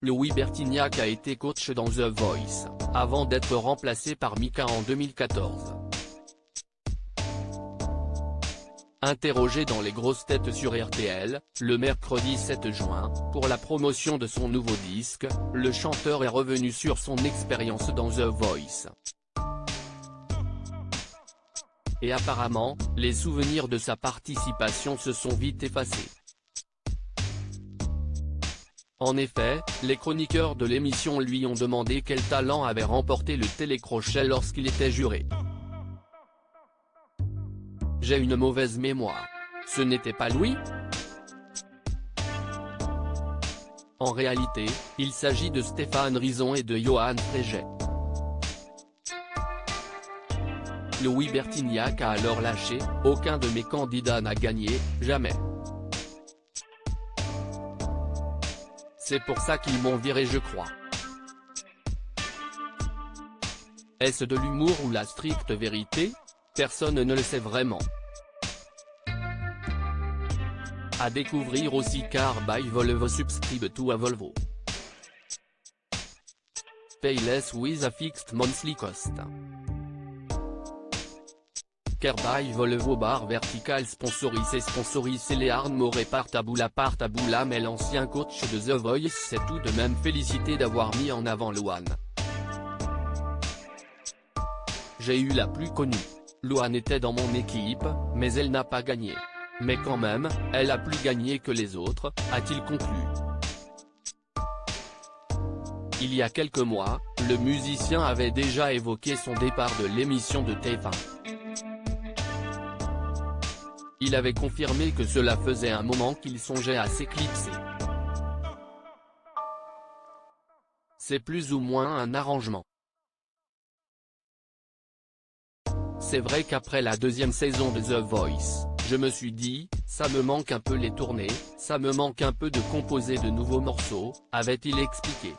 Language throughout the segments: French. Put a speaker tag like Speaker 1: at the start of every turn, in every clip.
Speaker 1: Louis Bertignac a été coach dans The Voice, avant d'être remplacé par Mika en 2014. Interrogé dans Les Grosses Têtes sur RTL, le mercredi 7 juin, pour la promotion de son nouveau disque, le chanteur est revenu sur son expérience dans The Voice. Et apparemment, les souvenirs de sa participation se sont vite effacés. En effet, les chroniqueurs de l'émission lui ont demandé quel talent avait remporté le télécrochet lorsqu'il était juré. J'ai une mauvaise mémoire. Ce n'était pas Louis ? En réalité, il s'agit de Stéphane Rizon et de Johan Fréget. Louis Bertignac a alors lâché « Aucun de mes candidats n'a gagné, jamais. C'est pour ça qu'ils m'ont viré, je crois. » Est-ce de l'humour ou la stricte vérité ? Personne ne le sait vraiment. À découvrir aussi car by Volvo subscribe to a Volvo. Pay less with a fixed monthly cost. Car by Volvo barre vertical sponsorisé Léard Moret Partaboula mais l'ancien coach de The Voice s'est tout de même félicité d'avoir mis en avant Louane. J'ai eu la plus connue. Louane était dans mon équipe, mais elle n'a pas gagné. Mais quand même, elle a plus gagné que les autres, a-t-il conclu. Il y a quelques mois, le musicien avait déjà évoqué son départ de l'émission de TF1. Il avait confirmé que cela faisait un moment qu'il songeait à s'éclipser. C'est plus ou moins un arrangement. C'est vrai qu'après la deuxième saison de The Voice, je me suis dit, ça me manque un peu les tournées, ça me manque un peu de composer de nouveaux morceaux, avait-il expliqué.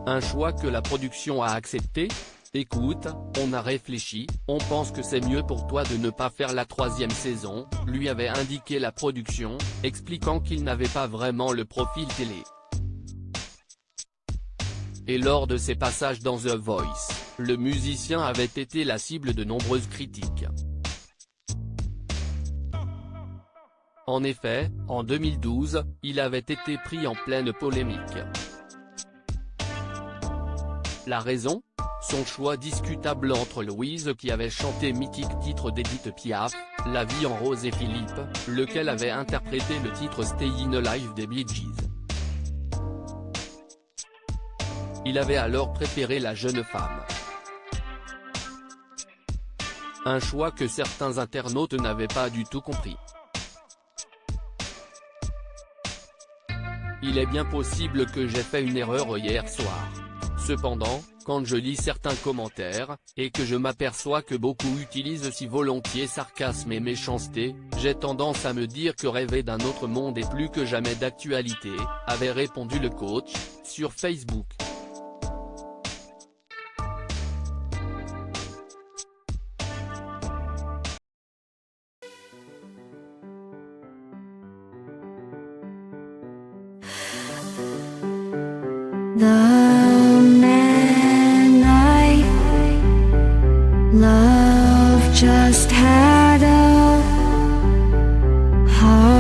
Speaker 1: Un choix que la production a accepté ? Écoute, on a réfléchi, on pense que c'est mieux pour toi de ne pas faire la troisième saison, lui avait indiqué la production, expliquant qu'il n'avait pas vraiment le profil télé. Et lors de ses passages dans The Voice, le musicien avait été la cible de nombreuses critiques. En effet, en 2012, il avait été pris en pleine polémique. La raison ? Son choix discutable entre Louise qui avait chanté mythique titre d'Edith Piaf, La vie en rose et Philippe, lequel avait interprété le titre Stayin' Alive des Bee Gees. Il avait alors préféré la jeune femme. Un choix que certains internautes n'avaient pas du tout compris. Il est bien possible que j'ai fait une erreur hier soir. Cependant, quand je lis certains commentaires, et que je m'aperçois que beaucoup utilisent si volontiers sarcasme et méchanceté, j'ai tendance à me dire que rêver d'un autre monde est plus que jamais d'actualité, avait répondu le coach, sur Facebook.
Speaker 2: The man I love just had a heart